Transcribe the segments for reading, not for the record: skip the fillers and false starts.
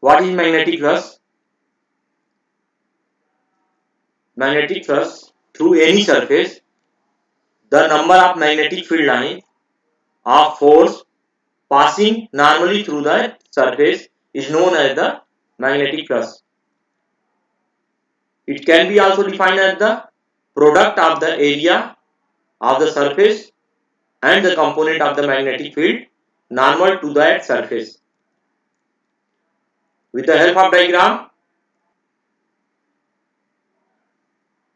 What is magnetic flux? Magnetic flux through any surface, the number of magnetic field lines of force passing normally through the surface is known as the magnetic flux. It can be also defined as the product of the area of the surface and the component of the magnetic field normal to that surface. With the help of diagram,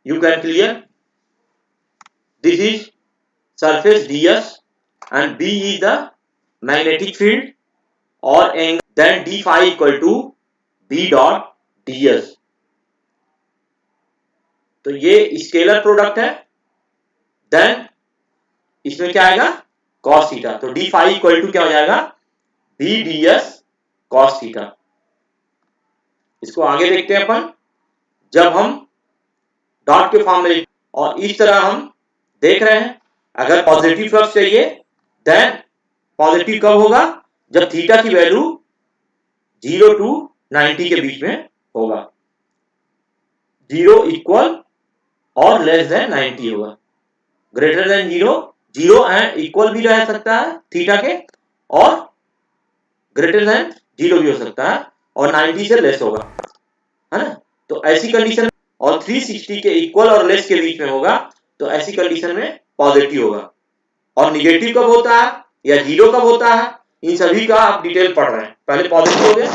you can clear. This is surface ds and B is the magnetic field or angle, then d phi equal to B dot ds. तो ये scalar product है, then इसमें क्या आएगा cos theta, तो d phi equal to क्या हो जाएगा b ds cos थीटा। इसको आगे देखते हैं अपन, जब हम डॉट के फॉर्म में और इस तरह हम देख रहे हैं, अगर पॉजिटिव फ्लक्स चाहिए देन पॉजिटिव कब होगा, जब थीटा की वैल्यू 0 to 90 के बीच में होगा, 0 इक्वल और लेस देन 90 होगा, ग्रेटर देन 0, 0 एंड इक्वल भी रह सकता है थीटा के और ग्रेटर देन 0 भी हो सकता है और 90 से लेस होगा, है ना। तो ऐसी कंडीशन और 360 के इक्वल और लेस के बीच में होगा, तो ऐसी कंडीशन में पॉजिटिव होगा। और निगेटिव कब होता है या 0 कब होता है, इन सभी का आप डिटेल पढ़ रहे हैं। पहले पॉजिटिव हो गया,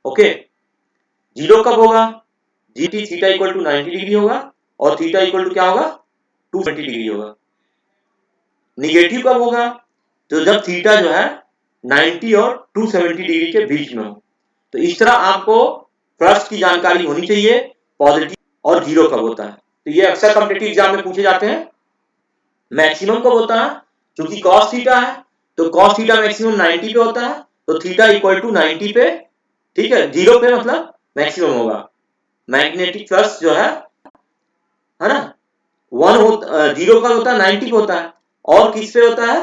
ओके। 0 कब होगा, जीटी थीटा इक्वल टू 90 डिग्री होगा और थीटा इक्वल टू क्या होगा 220 डिग्री होगा। निगेटिव कब होगा, तो जब थीटा जो है 90 और 270 डिग्री के बीच में हो। तो इस तरह आपको फ्लक्स की जानकारी होनी चाहिए, पॉजिटिव और 0 कब होता है। तो ये अक्सर कॉम्पिटिटिव एग्जाम में पूछे जाते हैं। मैक्सिमम कब होता है, क्योंकि cos थीटा है तो cos थीटा मैक्सिमम 90 पे होता है, तो थीटा इक्वल टू 90 पे, ठीक है, 0 पे मतलब मैक्सिमम होगा। मैग्नेटिक फ्लक्स जो है ना 0 का होता है 90 पे होता है और किस पे होता है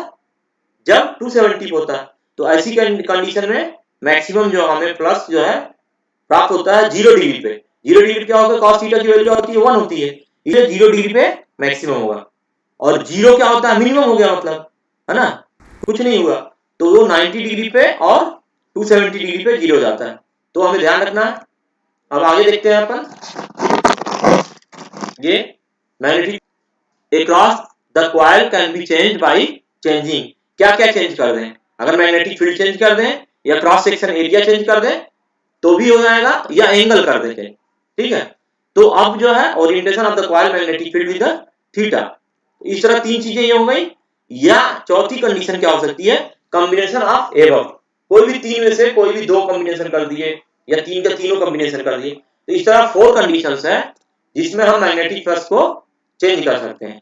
जब 270 पे होता है। तो ऐसी कंडीशन में मैक्सिमम जो हमें फ्लक्स जो है प्राप्त होता है 0 डिग्री पे। 0 डिग्री क्या होगा, cos थीटा की वैल्यू होती है 1 होती है, इसलिए 0 डिग्री पे मैक्सिमम होगा। और 0 क्या होता है मिनिमम हो गया, मतलब है ना कुछ नहीं हुआ, तो वो 90 डिग्री पे और 270 डिग्री पे 0 हो जाता है। तो हमें ध्यान रखना है। अब आगे देखते हैं अपन, ये magnetic across the coil can be change by changing. क्या क्या चेंज कर दें, अगर मैग्नेटिक फील्ड चेंज कर दें या क्रॉस सेक्शन एरिया चेंज कर दें तो भी हो जाएगा, या एंगल कर दें, ठीक है। तो अब जो है orientation of the coil magnetic field with theta, इस तरह 3 चीजें ये हो गई। या चौथी कंडीशन क्या हो सकती है, कॉम्बिनेशन ऑफ एबव, कोई भी 3 में से कोई भी 2 कॉम्बिनेशन कर दिए या 3 का तीनों कॉम्बिनेशन कर दिए। तो इस तरह 4 कंडीशंस है जिसमें हम मैग्नेटिक फ्लक्स को चेंज कर सकते हैं।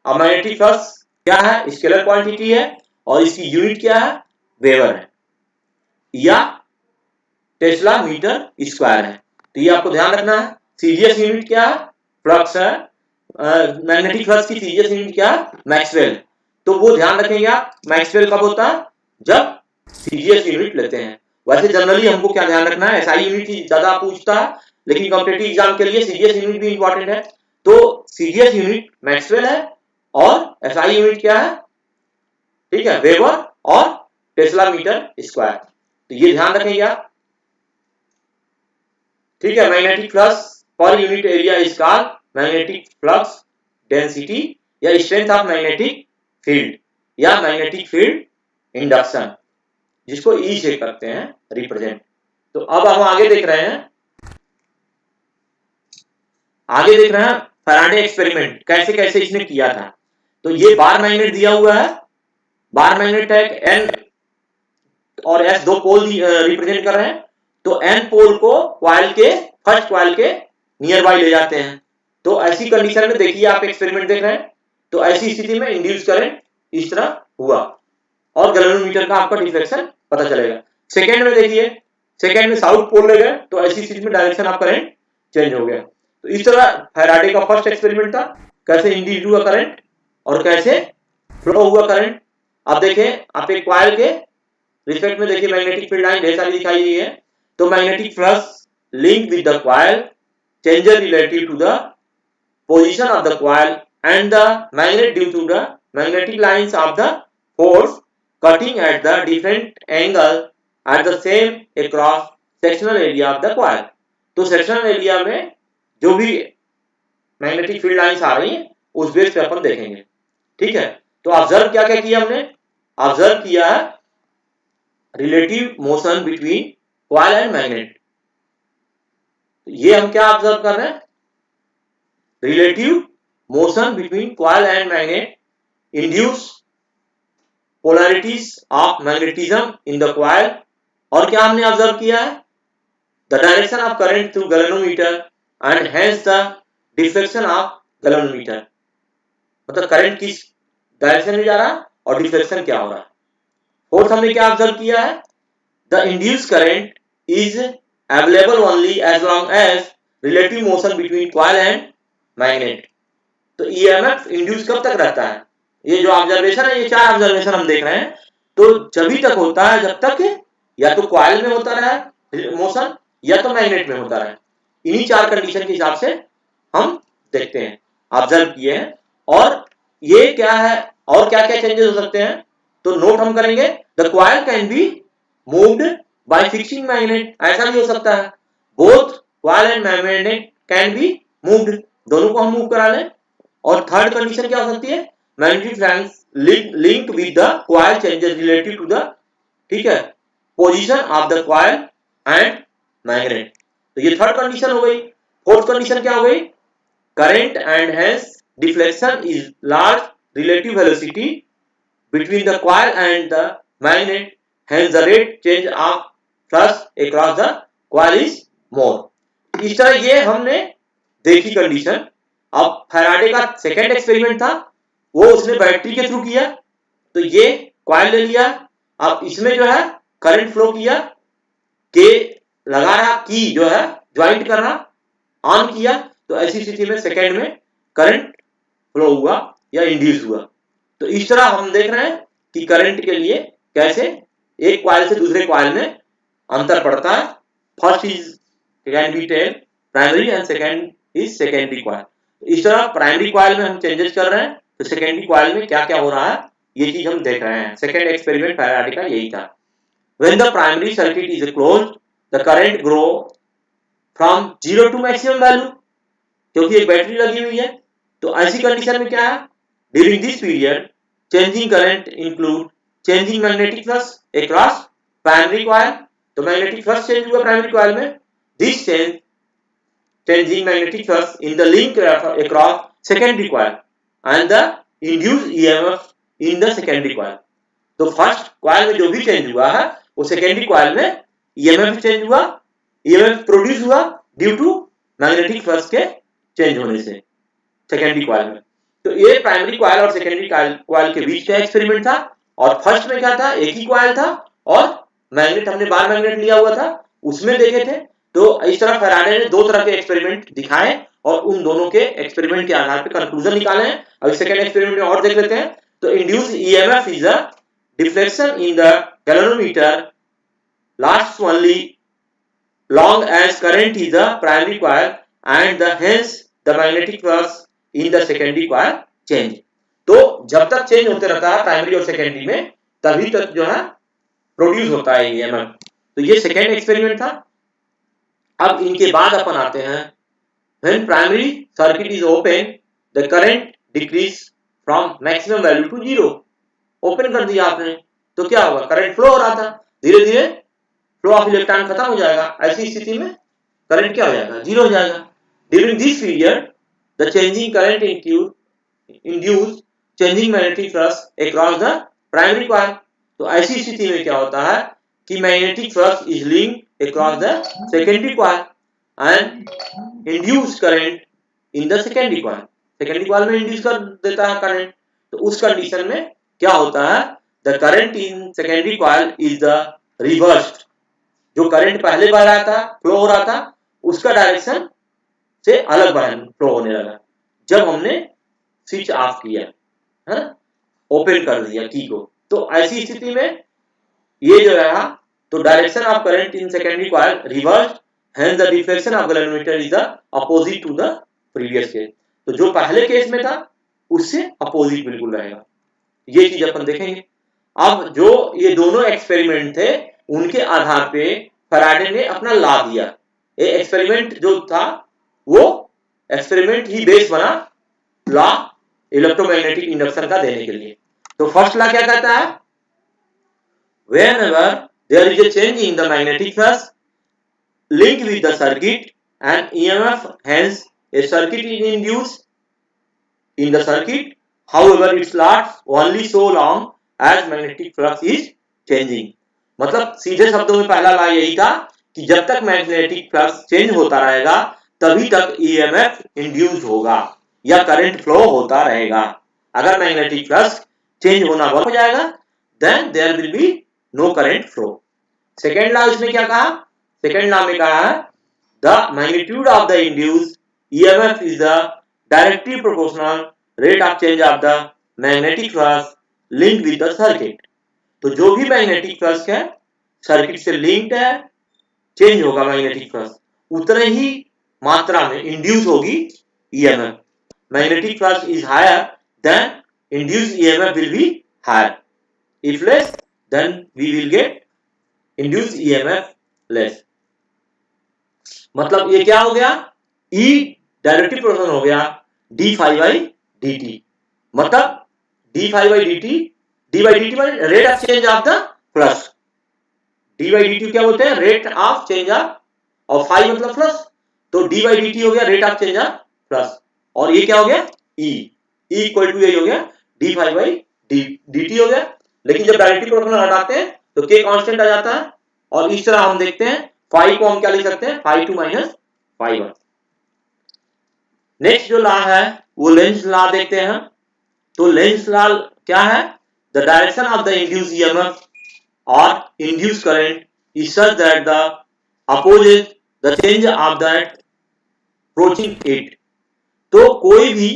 अब मैग्नेटिक फ्लक्स क्या है, स्केलर क्वांटिटी है और इसकी यूनिट क्या है, वेबर है या टेस्ला मीटर स्क्वायर है। तो ये आपको ध्यान रखना है। सीजीएस यूनिट क्या है, फ्लक्स है, मैग्नेटिक फ्लक्स की सीजीएस यूनिट क्या है, मैक्सवेल। तो वो ध्यान रखेंगे आप, मैक्सवेल कब होता है, जब सीजीएस यूनिट लेते हैं। वैसे जनरली हमको क्या ध्यान रखना है, एसआई यूनिट ही ज्यादा पूछता है, लेकिन कॉम्पिटिटिव एग्जाम के लिए सीजीएस यूनिट भी इंपॉर्टेंट है। तो सीजीएस यूनिट मैक्सवेल है और एसआई यूनिट क्या है, ठीक है, वेबर और टेस्ला मीटर स्क्वायर। तो ये ध्यान रखेंगे आप, ठीक है। Magnetic flux per unit area is called magnetic flux density या स्ट्रेंथ ऑफ मैग्नेटिक फील्ड या मैग्नेटिक फील्ड इंडक्शन, जिसको ई से करते हैं रिप्रेजेंट। तो अब हम आगे देख रहे हैं, फैराडे एक्सपेरिमेंट कैसे कैसे इसने किया था। तो ये बार मैग्नेट दिया हुआ है, बार मैग्नेट है, एन और एस 2 पोल रिप्रेजेंट कर रहे हैं। तो एन पोल को कॉइल के फर्स्ट कॉइल के नियर बाय ले जाते हैं। तो ऐसी कंडीशन में देखिए, आप एक्सपेरिमेंट देख रहे हैं, तो ऐसी स्थिति में इंड्यूस करंट इस तरह हुआ और गैल्वेनोमीटर का आपका डिफ्लेक्शन पता चलेगा। सेकंड में देखिए, सेकंड में साउथ पोल ले गए, तो ऐसी स्थिति में डायरेक्शन ऑफ करंट चेंज हो गया। तो इस तरह फैराडे का फर्स्ट एक्सपेरिमेंट था, कैसे इंड्यूस हुआ करंट और कैसे फ्लो हुआ करंट। अब देखें आप एक कॉइल के रिस्पेक्ट में देखिए मैग्नेटिक फील्ड लाइन ढेर सारी दिखाई गई है। तो magnetic flux link with the coil changes relative to the position of the coil and the magnet due to the magnetic lines of the force cutting at the different angle at the same across sectional area of the coil। तो sectional area में जो भी magnetic field lines आ रही हैं उस base पे अपन देखेंगे। ठीक है, तो ऑब्जर्व क्या क्या किया हमने, ऑब्जर्व किया है relative motion between coil and magnet. ये हम क्या ऑब्जर्व कर रहे हैं, relative motion between coil and magnet induce polarities of magnetism in the coil। और क्या हमने ऑब्जर्व किया है, the direction of current through galvanometer and hence the deflection of galvanometer। मतलब करंट किस डायरेक्शन में जा रहा है और डिफ्लेक्शन क्या हो रहा है। फोर्थ हमने क्या ऑब्जर्व किया है, the induced current is available only as long as relative motion between coil and magnet. तो ईएमएफ इंड्यूस कब तक रहता है, ये जो ऑब्जर्वेशन है, ये चार ऑब्जर्वेशन हम देख रहे हैं, तो जब तक होता है जब तक या तो कॉइल में होता रहा मोशन या तो मैग्नेट में होता रहा। इन्हीं चार कंडीशन के हिसाब से हम देखते हैं, ऑब्जर्व किए हैं। और ये क्या है और क्या क्या चेंजेस हो सकते हैं, तो नोट हम करेंगे the coil can be moved by fixing magnet. ऐसा भी हो सकता है, both coil and magnet can be moved, दोनों को हम मूव करा लें। और थर्ड कंडीशन क्या हो सकती है, magnetic flux link with the coil changes relative to the, ठीक है, position of the coil and magnet. तो ये थर्ड कंडीशन हो गई। फोर्थ कंडीशन क्या हो गई, current and hence deflection is large relative velocity between the coil and the magnet, hence the rate change of flux across the coil is more. इस तरह ये हमने देखी कंडीशन। अब फैराडे का सेकेंड एक्सपेरिमेंट था, वो उसने बैटरी के थ्रू किया। तो ये कॉइल ले लिया, अब इसमें जो है करंट फ्लो किया, के लगा रहा, की जो है ज्वाइंट कर रहा, ऑन किया, तो ऐसी स्थिति में सेकेंड में करंट फ्लो हुआ या इंड्यूस हुआ। तो इस तरह हम देख रहे हैं कि करंट के लिए कैसे एक कॉइल से दूसरे कॉइल में अंतर पड़ता है। First is can be tell primary and second is secondary coil. इस तरह प्राइमरी कॉइल में हम चेंजेस कर रहे हैं, तो सेकेंडरी कॉइल में क्या क्या हो रहा है ये चीज हम देख रहे हैं। सेकेंड एक्सपेरिमेंट फैराडे का यही था। When the primary circuit is closed, the current grow from 0 to maximum value, क्योंकि एक बैटरी लगी हुई है। तो ऐसी कंडीशन में क्या है, during this period changing current include changing magnetic flux across primary coil. तो मैग्नेटिक फ्लक्स चेंज हुआ प्राइमरी कॉइल में, this changing magnetic flux in the link across secondary coil and the induced EMF in the secondary coil। तो first coil में जो भी change हुआ है वो सेकेंडरी कॉइल में ईएमएफ चेंज हुआ, ईएमएफ प्रोड्यूस हुआ ड्यू टू मैग्नेटिक फ्लक्स के चेंज होने से सेकेंडरी कॉइल में। तो ये प्राइमरी कॉइल और सेकेंडरी कॉइल के बीच का एक्सपेरिमेंट था। और फर्स्ट में क्या था, एक ही कॉइल था और मैग्नेट हमने बार मैग्नेट लिया हुआ था, उसमें देखे थे। तो इस तरह फैराडे ने दो तरह के एक्सपेरिमेंट दिखाए और उन दोनों के एक्सपेरिमेंट के आधार पर कंक्लूजन निकाले हैं। अब सेकंड एक्सपेरिमेंट में और देख लेते हैं। तो induce EMF is a deflection in the galvanometer lasts only long as current is the primary coil and the hence the magnetic flux in the secondary coil change। तो जब तक चेंज होते रहता है प्राइमरी और सेकेंडरी में तभी तक जो है प्रोड्यूस होता है ईएमएफ। तो ये सेकेंड एक्सपेरिमेंट था। अब इनके बाद अपन आते हैं, when primary circuit is open the current decrease from maximum value to 0। Open कर दिया आपने तो क्या होगा, करंट फ्लो हो रहा था, धीरे धीरे फ्लो ऑफ इलेक्ट्रॉन खत्म हो जाएगा। ऐसी स्थिति में करंट क्या हो जाएगा, जीरो हो जाएगा। During this period the changing current induce changing magnetic flux across the primary coil. तो ऐसी स्थिति में क्या होता है कि magnetic flux is linked across the secondary coil and induce current in the secondary coil. Secondary coil में induce कर देता है करंट। तो उस कंडीशन में क्या होता है, the current in secondary coil is the reversed. जो करंट पहले बह रहा था, फ्लो हो रहा था, उसका डायरेक्शन से अलग फ्लो होने लगा जब हमने स्विच ऑफ किया है, ओपन कर दिया की को। तो ऐसी स्थिति में ये जो रहा, तो direction of current in secondary coil reverse, hence the deflection of galvanometer is the opposite to the previous case. तो जो पहले केस में था उससे अपोजिट बिल्कुल रहेगा। ये चीज अपन देखेंगे। अब जो ये दोनों एक्सपेरिमेंट थे उनके आधार पे फैराडे ने अपना लॉ दिया। ये एक्सपेरिमेंट जो था वो एक्सपेरिमेंट ही बेस बना लॉ इलेक्ट्रोमैग्नेटिक इंडक्शन का देने के लिए। तो फर्स्ट लॉ क्या कहता है, whenever there is a change in the magnetic flux linked with the circuit and EMF, hence a circuit is induced in the circuit, however it lasts only so long as magnetic flux is changing। मतलब सीधे शब्दों में पहला law यही था कि जब तक मैग्नेटिक फ्लक्स चेंज होता रहेगा तभी तक EMF इंड्यूस होगा या करंट फ्लो होता रहेगा। अगर मैग्नेटिक फ्लक्स चेंज होना बंद हो जाएगा then there will be no current flow। Second law इसने क्या कहा, सेकेंड लॉ में कहा है the magnitude of the induced EMF is the directly proportional rate of change of the magnetic flux linked with the circuit। तो जो भी magnetic flux है सर्किट से लिंक्ड है, चेंज होगा मैग्नेटिक फ्लक्स, उतने ही मात्रा में इंड्यूस होगी EMF। Magnetic flux is higher then induced EMF will be higher, if less then we will get induced EMF less। मतलब ये क्या हो गया, E डायरेक्टली प्रोपोर्शनल हो गया d phi by dt। मतलब d phi by dt, d by dt मतलब rate of change of the flux, d by dt क्या बोलते हैं, रेट ऑफ चेंज ऑफ, और phi मतलब फ्लक्स, तो d by dt हो गया rate of change of flux, और ये क्या हो गया E इक्वल टू यही हो गया d phi by dt हो गया। लेकिन जब डायरेक्टली प्रोपोर्शनल हटाते हैं तो k कांस्टेंट आ जाता है, और इस तरह हम देखते हैं phi को हम क्या लिख सकते हैं, phi 2 माइनस phi 1। नेक्स्ट जो लॉ है वो लेंज लॉ देखते हैं। तो लेंज लॉ क्या है, the direction of the induced EMF और induced current is such that the opposite the change of that approaching it. तो कोई भी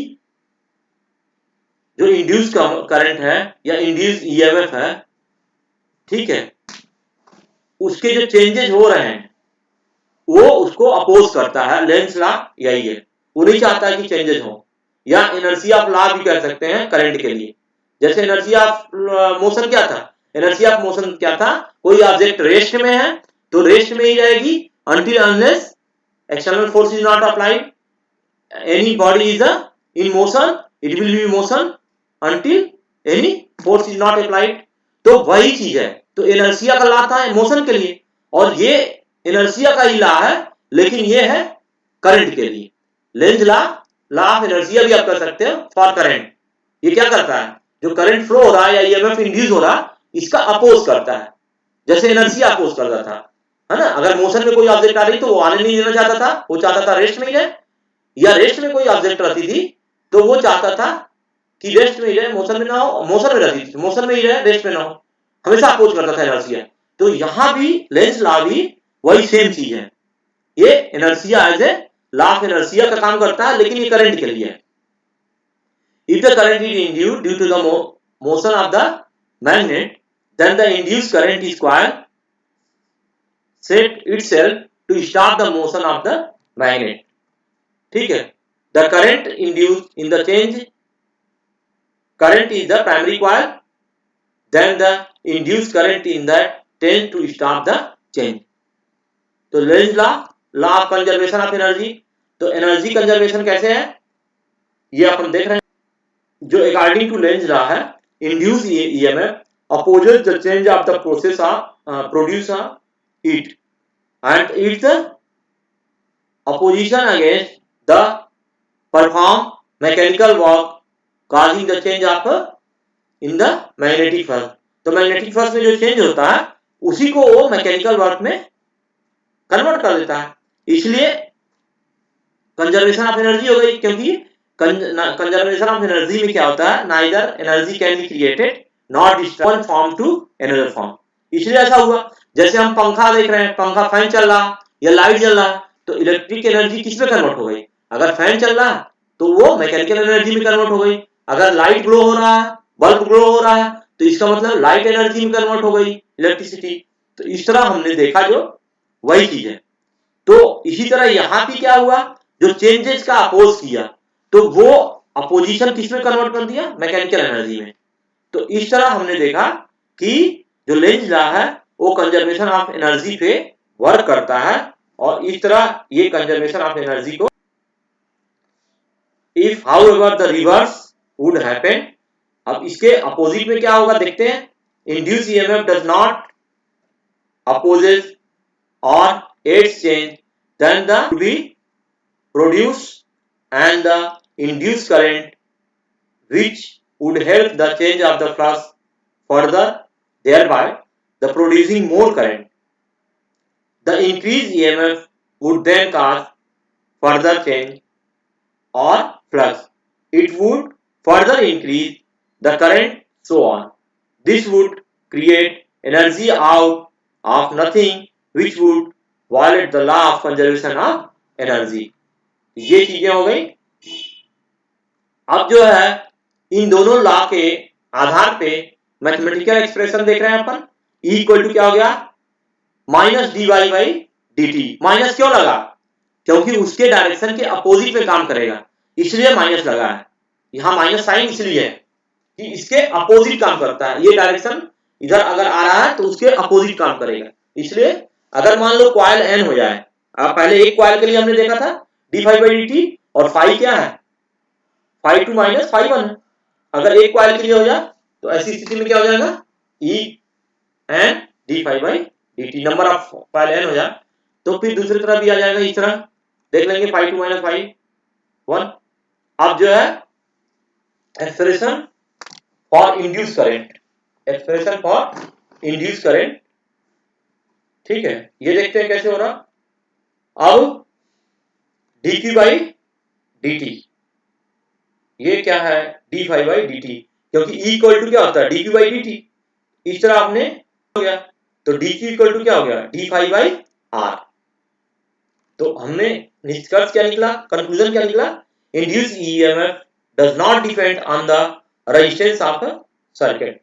जो इंड्यूस्ड करंट है या इंड्यूस्ड EMF है, ठीक है, उसके जो चेंजेस हो रहे हैं वो उसको अपोज करता है। लेंज लॉ यही है, वो नहीं चाहता कि चेंजेस हो, या इनर्शिया ऑफ लॉ भी कह सकते हैं करंट के लिए। जैसे इनर्शिया ऑफ मोशन क्या था, इनर्शिया ऑफ मोशन क्या था, कोई ऑब्जेक्ट रेस्ट में है तो रेस्ट में ही रहेगी until unless external force is not applied। any body is in motion, it will be motion until any force is not applied। तो वही चीज है, तो इनर्शिया का लॉ था मोशन के लिए, और ये इनर्शिया का ही लॉ है लेकिन ये है करंट के लिए। Lenz law, law of inertia भी आप कर सकते हो फॉर करंट। ये क्या करता है, जो करंट फ्लो हो रहा है या EMF इंड्यूस हो रहा है इसका अपोज करता है, जैसे इनर्शिया अपोज करता था, है ना। अगर मोशन में कोई ऑब्जेक्ट आ रही तो वो आने नहीं देना चाहता था, वो चाहता था रेस्ट में ही रहे, या रेस्ट में कोई ऑब्जेक्ट रहती थी तो वो चाहता था कि रेस्ट में ही रहे, मोशन में ना हो, मोशन में रहती थी मोशन में ही रहे, रेस्ट में ना हो, हमेशा अपोज करता था इनर्शिया। तो यहां भी लेंज लॉ भी वही सेम चीज है, ये inertia as a law of inertia का काम करता है लेकिन ये करंट के लिए है। If the current is induced due to the motion of the magnet then the induced current is coil set itself to stop the motion of the magnet। ठीक है, the current induced in the change current is the primary coil, then the induced current in that tends to stop the change। तो Lenz law, law of conservation of energy. तो energy conservation कैसे है ये अपन देख रहे हैं। जो according to Lenz law है, induced EMF opposes the change of the process of produce it, and its opposition against the perform mechanical work causing the change of in the magnetic flux। तो magnetic flux में जो change होता है उसी को वो mechanical work में convert कर देता है, इसलिए कंजर्वेशन ऑफ एनर्जी हो गई। क्योंकि कंजर्वेशन ऑफ एनर्जी में क्या होता है, neither energy can be created not destroy form to another form, इसलिए ऐसा हुआ। जैसे हम पंखा देख रहे हैं, पंखा फैन चल रहा या लाइट जल रहा, तो इलेक्ट्रिक एनर्जी किस में कन्वर्ट हो गई, अगर फैन चल रहा तो वो मैकेनिकल एनर्जी में कन्वर्ट हो गई, अगर लाइट ग्लो हो रहा है, बल्ब ग्लो हो रहा है तो इसका मतलब लाइट एनर्जी में कन्वर्ट हो गई इलेक्ट्रिसिटी। तो इस तरह हमने देखा जो वही चीज है। तो इसी तरह यहां भी क्या हुआ, जो चेंजेस का अपोज किया तो वो अपोजिशन किस में कन्वर्ट कर दिया, मैकेनिकल एनर्जी में। तो इस तरह हमने देखा कि जो लेंज लॉ है वो कंजर्वेशन ऑफ एनर्जी पे वर्क करता है, और इस तरह ये कंजर्वेशन ऑफ एनर्जी को, if however the reverse would happen, अब इसके अपोजिट में क्या होगा देखते हैं। Induce EMF does not opposes और aids change, then the would be produced and the induced current which would help the change of the flux further, thereby the producing more current. The increased EMF would then cause further change or flux. It would further increase the current, so on. This would create energy out of nothing, which would violate the law of conservation of energy. ये चीजें हो गई। अब जो है इन दोनों law के आधार पे मैथमेटिकल एक्सप्रेशन देख रहे हैं अपन। E इक्वल टू क्या हो गया, minus d y by D t. Minus क्यों लगा, क्योंकि उसके डायरेक्शन के अपोजिट में काम करेगा, इसलिए माइनस लगा है। यहाँ माइनस साइन इसलिए है कि इसके अपोजिट काम करता है। ये डायरेक्शन इधर अगर आ रहा है तो उसके अपोजिट काम करेगा, इसलिए अगर मान लो कॉइल एन हो जाए, पहले एक कॉइल के लिए हमने देखा था d five by D T, और फाइव क्या है, five two minus five one है। अगर एक कॉइल के लिए हो जाए तो ऐसी स्थिति में क्या हो जाएगा, e n d five by D t, number of coil n हो जाए। तो फिर दूसरी तरफ भी आ जाएगा, इस तरह देख लेंगे, five two minus five one. अब जो है expression for induce current, expression for induce current, ठीक है, ये देखते हैं कैसे हो रहा। अब d q by D t, ये क्या है, d five by D t, क्योंकि E इक्वल टू क्या होता है, d q by D t. इस तरह आपने हो गया, तो डी क्यू इक्वल टू क्या हो गया, डी फाइव बाई आर। तो हमने निष्कर्ष क्या निकला, कंक्लूजन क्या निकला, induce EMF does not depend on the resistance of a circuit.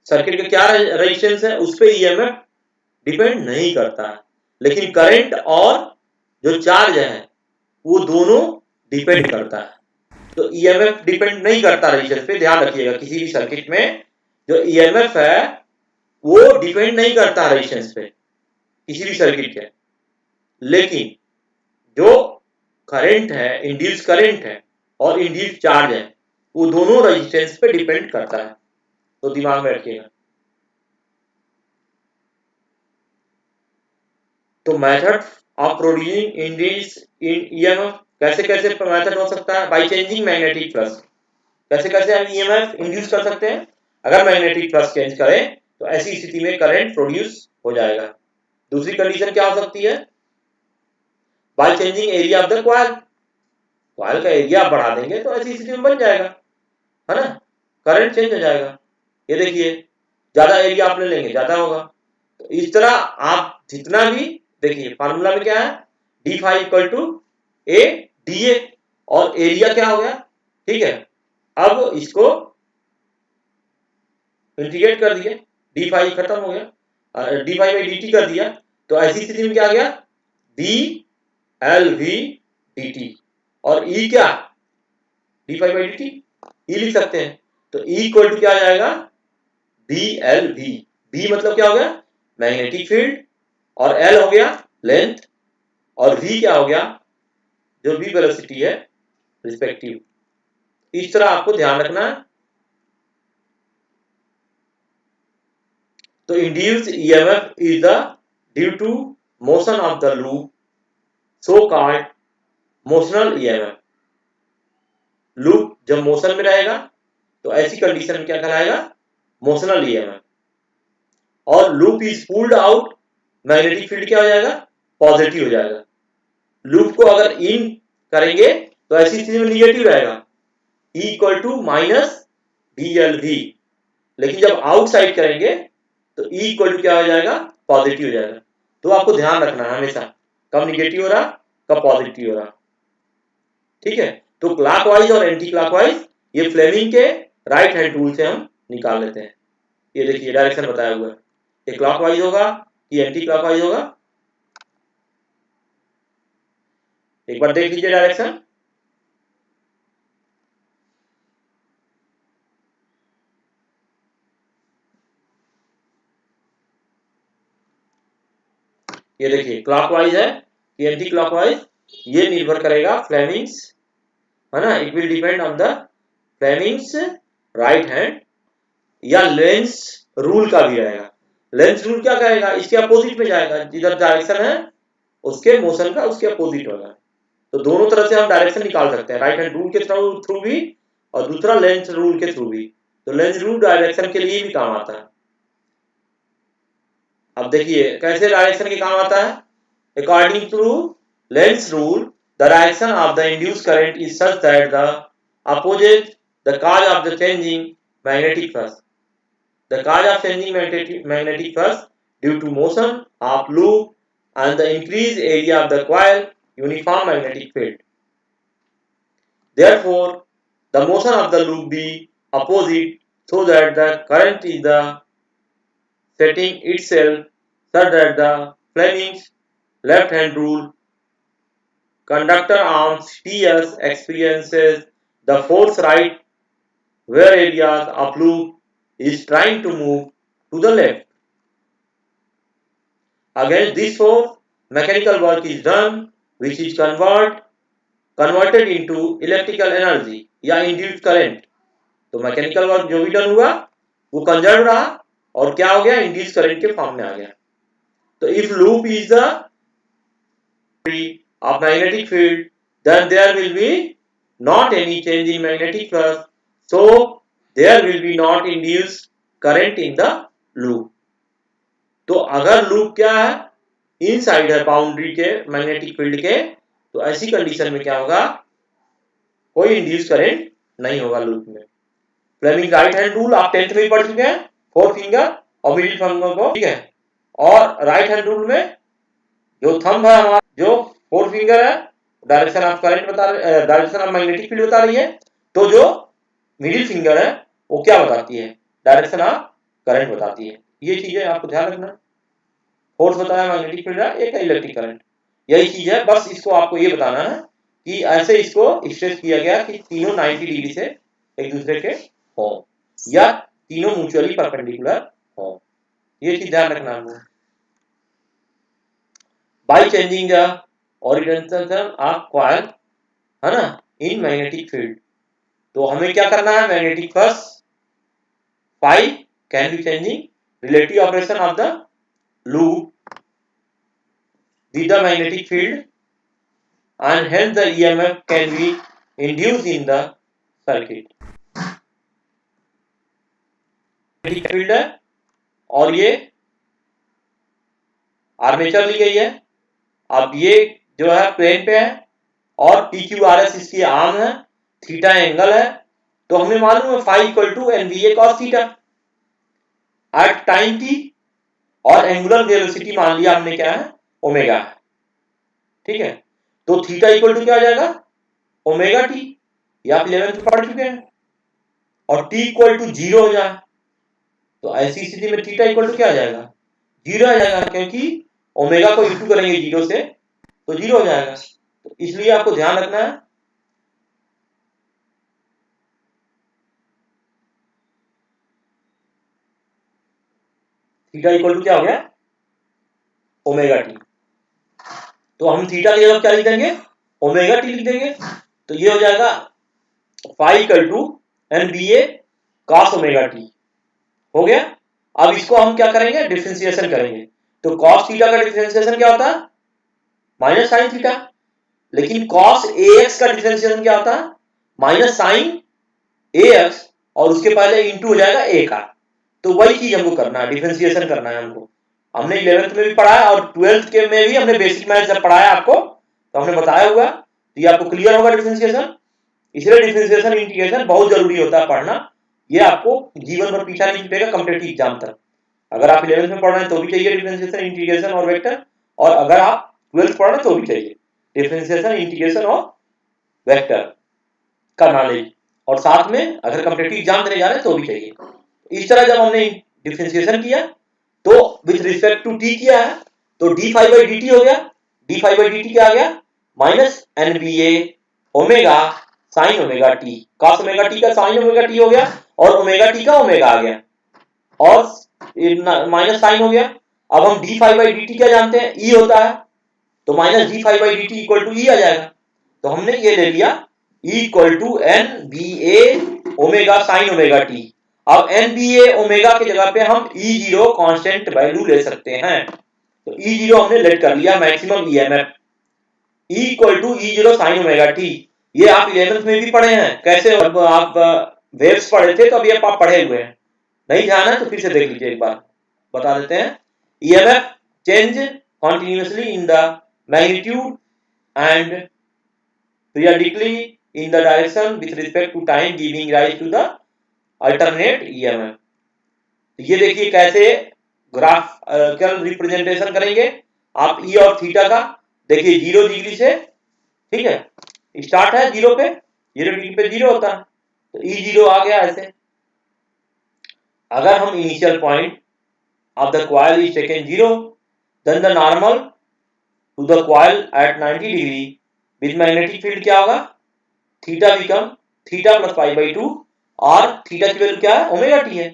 Circuit का क्या रेजिस्टेंस है उस पर ईएमएफ डिपेंड नहीं करता है, लेकिन करंट और जो चार्ज है वो दोनों डिपेंड करता है। तो ईएमएफ डिपेंड नहीं करता रेजिस्टेंस पे, ध्यान रखिएगा। किसी भी सर्किट में जो ईएमएफ है वो डिपेंड नहीं करता रेजिस्टेंस पे, किसी भी सर्किट के, लेकिन जो करंट है, इंड्यूस करंट है और इंड्यूस चार्ज है, वो दोनों रेजिस्टेंस पे डिपेंड करता है। तो दिमाग में रखिएगा। तो method of producing induce in EMF, कैसे कैसे मेथड हो सकता है, बाय चेंजिंग मैग्नेटिक फ्लक्स। कैसे कैसे हम ईएमएफ इंड्यूस कर सकते हैं, अगर मैग्नेटिक फ्लक्स चेंज करें तो ऐसी स्थिति में करंट प्रोड्यूस हो जाएगा। दूसरी कंडीशन क्या हो सकती है, by changing area of the coil, coil का एरिया बढ़ा देंगे तो ऐसी स्थिति में बन जाएगा, है ना, करंट चेंज हो जाएगा। ये देखिए ज्यादा एरिया आप ले लेंगे ज्यादा होगा। तो इस तरह आप जितना भी देखिए, फार्मूला में क्या है, d five equal to a d a, और एरिया क्या हो गया, ठीक है। अब इसको इंटीग्रेट कर दिए, डी फाइव खत्म हो गया, D five by D T कर दिया, तो ऐसी स्थिति में क्या आ गया, B L V D T, और ई क्या, D five by D T, E लिख सकते हैं। तो ई इक्वल टू क्या आ जाएगा, बी एल वी। बी मतलब क्या हो गया, मैग्नेटिक फील्ड, और एल हो गया लेंथ, और वी क्या हो गया, जो भी वेलोसिटी है रिस्पेक्टिव। इस तरह आपको ध्यान रखना है। तो induced EMF is the due to motion of the loop, so called motional EMF. Loop जब मोशन में रहेगा तो ऐसी कंडीशन में क्या कहलाएगा, मोशनल ईएमएफ। और loop is pulled out, magnetic field क्या हो जाएगा, पॉजिटिव हो जाएगा। लूप को अगर इन करेंगे तो ऐसी स्थिति में निगेटिव रहेगा, E equal to minus b L v, लेकिन जब आउटसाइड करेंगे तो E इक्वल टू क्या हो जाएगा, पॉजिटिव हो जाएगा। तो आपको ध्यान रखना है हमेशा, कब निगेटिव हो रहा कब पॉजिटिव हो रहा, ठीक है। तो क्लॉकवाइज और एंटी क्लॉकवाइज ये फ्लेमिंग के राइट हैंड रूल से हम निकाल लेते हैं। ये देखिए डायरेक्शन बताया हुआ है, ये क्लॉकवाइज होगा कि एंटी क्लॉकवाइज होगा, एक बार देख लीजिए डायरेक्शन। ये देखिए क्लॉकवाइज है कि एंटी क्लॉकवाइज, ये निर्भर करेगा फ्लेमिंग्स, है ना, it will depend on the Fleming's right hand, या लेंस रूल का भी रहेगा। लेंस रूल क्या कहेगा, इसके अपोजिट में जाएगा, जिधर डायरेक्शन है उसके मोशन का उसके अपोजिट होगा। तो दोनों तरह से हम डायरेक्शन निकाल सकते हैं, राइट हैंड रूल के थ्रू भी और दूसरा लेंस रूल के थ्रू भी। तो लेंस रूल डायरेक्शन के लिए भी काम आता है। अब देखिए कैसे डायरेक्शन के काम आता है। According to Lenz rule the direction of the induced current is such that the opposite the cause of the changing magnetic flux, the cause of changing magnetic flux due to motion of loop and the increased area of the coil uniform magnetic field. Therefore, the motion of the loop be opposite so that the current is the setting itself such that the Fleming's left hand rule conductor arms TS experiences the force right where areas of loop is trying to move to the left. Against this force, mechanical work is done, which is converted into electrical energy या induced current. तो mechanical work जो भी done हुआ वो conserve रहा और क्या हो गया, इंड्यूस्ड करंट के फॉर्म में आ गया। तो if loop is the of magnetic field, then there will be not any change in magnetic flux, so there will be not induced current in the loop. तो अगर लूप क्या है, inside है boundary के magnetic field के, तो ऐसी condition में क्या होगा, कोई इंड्यूस करंट नहीं होगा लूप में। फ्लेमिंग राइट हैंड रूल आप 10th में पढ़ चुके हैं, 4 फिंगर और मिडिल फिंगर को, ठीक है। और राइट हैंड रूल में जो थंब है हमारा, जो 4 फिंगर है, डायरेक्शन ऑफ करंट बता रही, डायरेक्शन ऑफ मैग्नेटिक फील्ड बता रही है। तो जो मिडिल फिंगर है वो क्या बताती है, डायरेक्शन ऑफ करंट बताती है। ये चीजें आपको ध्यान रखना। फोर्स बताया मैग्नेटिक फील्ड है, एक इलेक्ट्रिक करंट, यही चीज है। बस इसको आपको ये बताना है कि ऐसे इसको स्ट्रेच किया गया कि तीनों 90 डिग्री से एक दूसरे के हो या तीनों म्यूचुअली परपेंडिकुलर हो, ये चीज ध्यान रखना है। By changing the orientation of coil, है ना, इन मैग्नेटिक फील्ड, तो हमें क्या करना है, magnetic flux phi can be changing relative operation of the loop with the magnetic field and hence the EMF can be induced in the circuit. Magnetic field है और ये आर्मेचर ली गई है। अब ये जो है प्लेन पे है और PQRS इसकी आर्म है, थीटा एंगल है। तो हमें मालूम है phi equal to NBA cos theta at time t, और एंगुलर वेलोसिटी मान लिया हमने क्या है, ओमेगा है, ठीक है। तो थीटा इक्वल टू क्या आ जाएगा, ओमेगा टी, ये आप 11th में पढ़ चुके हैं। और t इक्वल टू 0 हो जाए तो ऐसी स्थिति में थीटा इक्वल टू क्या आ जाएगा, 0 आ जाएगा, क्योंकि ओमेगा को इंटू करेंगे 0 से तो 0 हो जाएगा। तो इसलिए आपको ध्यान रखना है थीटा इक्वल टू क्या हो गया, ओमेगा टी। तो हम थीटा की जगह क्या लिख देंगे, ओमेगा टी लिख देंगे। तो ये हो जाएगा phi equal to NBA cos omega T, हो गया। अब इसको हम क्या करेंगे, डिफरेंशिएशन करेंगे। तो cos थीटा का डिफरेंशिएशन क्या होता है, माइनस साइन थीटा। लेकिन cos AX का डिफरेंशिएशन क्या होता है, माइनस साइन AX, और उसके पहले इंटू हो जाएगा A का। तो वही चीज हमको करना है, डिफरेंशिएशन करना है हमको। हमने 11th में भी पढ़ा है और 12th के में भी हमने बेसिक मैथ जब पढ़ाया आपको तो हमने बताया हुआ, तो ये आपको क्लियर होगा डिफरेंशिएशन। इसलिए डिफरेंशिएशन इंटीग्रेशन बहुत जरूरी होता है पढ़ना, ये आपको जीवन भर पीछा नहीं छूटेगा कॉम्पिटिटिव एग्जाम तक। अगर आप 11th में पढ़ रहे हैं तो भी चाहिए डिफरेंशिएशन, इंटीग्रेशन और वेक्टर, और अगर आप 12th पढ़ रहे हैं तो भी चाहिए डिफरेंशिएशन, इंटीग्रेशन और वेक्टर का नॉलेज, और साथ में अगर कॉम्पिटिटिव एग्जाम देने जा रहे हैं तो भी चाहिए। इस तरह जब हमने डिफरेंशिएशन किया तो विथ रिस्पेक्ट टू टी किया है तो D five by D T हो गया, D five by D T क्या आ गया माइनस एन बी ए omega sine omega T, cos omega T का साइन ओमेगा टी हो गया और ओमेगा टी का ओमेगा आ गया और माइनस साइन हो गया। अब हम D five by D T क्या जानते हैं, ई होता है तो minus D five by D T equal to ई आ जाएगा। तो हमने ये ले लिया e equal to n B A omega sine omega t. अब एन बी ए ओमेगा की जगह पे हम ई जीरो कॉन्स्टेंट वैल्यू ले सकते हैं तो ई जीरो हमने लेट कर लिया maximum EMF e equal to e zero sine omega t. ये आप 11th में भी पढ़े हैं कैसे, आप वेव्स पढ़े थे तो अभी आप पढ़े हुए हैं, नहीं जाना तो फिर से देख लीजिए एक बार बता देते हैं। EMF change continuously in the magnitude and periodically in the direction with respect to time giving rise to the alternate EMF। ये देखिए कैसे ग्राफिकल रिप्रेजेंटेशन करेंगे आप ई और थीटा का। देखिए 0 डिग्री से, ठीक है, स्टार्ट है 0 पे, 0 डिग्री पे 0 होता है तो ई 0 आ गया ऐसे। अगर हम initial point of the coil is taken 0 then the normal to the coil at 90 degree with magnetic field क्या होगा, theta become theta plus pi by 2 और theta की वैल्यू क्या है ओमेगा टी है,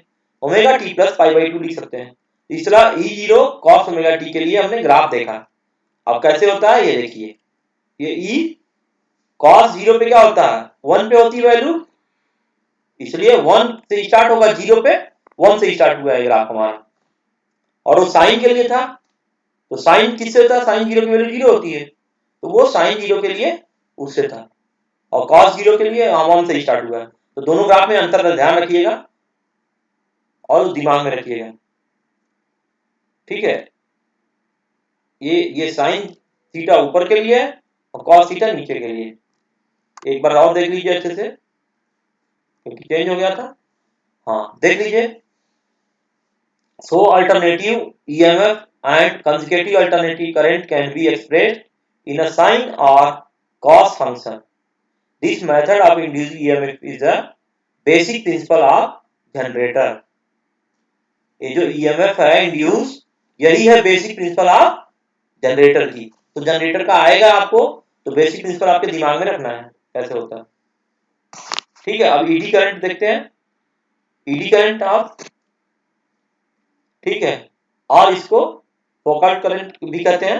omega T plus pi by 2 लिख सकते हैं। इस तरह E zero cos omega T के लिए हमने ग्राफ देखा। अब कैसे होता है ये देखिए, ये ई कॉस 0 पे क्या होता है 1 पे होती है वैल्यू, इसलिए 1 से स्टार्ट होगा 0 पे 1 से स्टार्ट हुआ है ग्राफ हमारा। और वो साइन के लिए था तो साइन किससे होता है, साइन 0 की वैल्यू 0 होती है तो वो साइन 0 के लिए उससे था और कॉस 0 के लिए 1 से स्टार्ट हुआ है। तो दोनों ग्राफ में अंतर का ध्यान रखिएगा और उस दिमाग में रखिएगा, ठीक है। ये साइन थीटा ऊपर के लिए है और कॉस थीटा नीचे के लिए। एक बार और देख लीजिए अच्छे से क्योंकि चेंज हो गया था, हाँ देख लीजिए। So alternative EMF and consecutive alternating current can be expressed in a sine or cos function. This method of induced EMF is the basic principle of generator. ये जो EMF है इंड्यूस, यही है बेसिक प्रिंसिपल ऑफ जनरेटर की। तो generator का आएगा आपको तो बेसिक प्रिंसिपल आपके दिमाग में रखना है कैसे होता है, ठीक है। अब ईडी करंट देखते हैं, ईडी करंट ऑफ, ठीक है, और इसको फोकल करंट भी कहते हैं।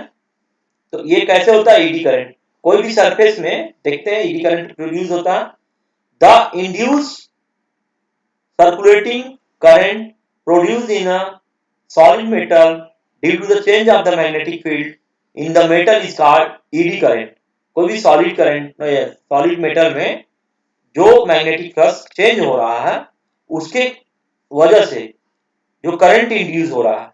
तो ये कैसे होता है ईडी करंट, कोई भी सरफेस में देखते हैं ईडी करंट प्रोड्यूस होता है। The induce circulating current produce in a solid metal due to the change of the magnetic field in the metal is called eddy current. कोई भी सॉलिड करंट, सॉलिड मेटल में जो magnetic flux change हो रहा है उसके वजह से जो करंट इंड्यूस हो रहा है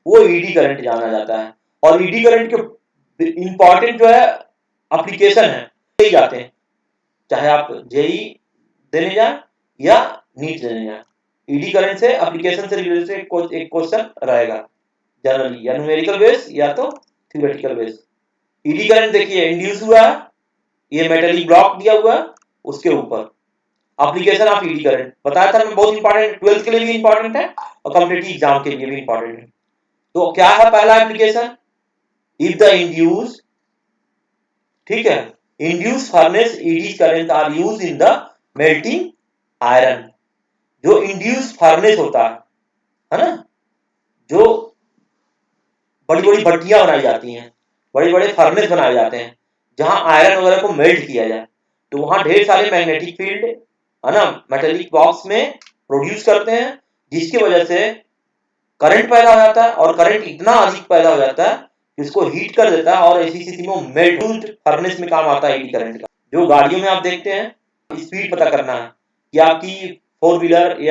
वो ईडी करंट जाना जाता है। और ईडी करंट के इंपॉर्टेंट जो है एप्लीकेशन है जाते हैं, चाहे आप जेई देने जाए या नीट देने जाए, ईडी करंट से एप्लीकेशन से रिलेटेड एक क्वेश्चन रहेगा जनरली, या न्यूमेरिकल बेस या तो थ्योरेटिकल बेस। ईडी करंट देखिए इंड्यूस हुआ है, ये मेटलिक ब्लॉक दिया हुआ है उसके ऊपर, एप्लीकेशन ऑफ ईडी करंट बताया था मैं, बहुत इंपॉर्टेंट, 12th के लिए भी इंपॉर्टेंट है और कॉम्पिटिटिव एग्जाम के लिए भी इंपॉर्टेंट है। तो क्या है पहला एप्लीकेशन, इफ द इंड्यूस, ठीक है, induce furnace eddy current are used in the melting iron. जो इंड्यूस फर्नेस होता है ना, जो बड़ी बड़ी भट्टियां बनाई जाती हैं, बड़े बड़े फर्नेस बनाए जाते हैं जहां आयरन वगैरह को मेल्ट किया जाए, तो वहां ढेर सारे मैग्नेटिक फील्ड है ना मेटेलिक बॉक्स में प्रोड्यूस करते हैं जिसकी वजह से करंट पैदा हो जाता है और करंट इतना अधिक पैदा हो जाता है कि उसको हीट कर देता है और ऐसी स्थिति में मेल्ट फर्नेस में काम आता है ईडी करंट का। जो गाड़ियों में आप देखते हैं स्पीड पता करना है कि आपकी 4 व्हीलर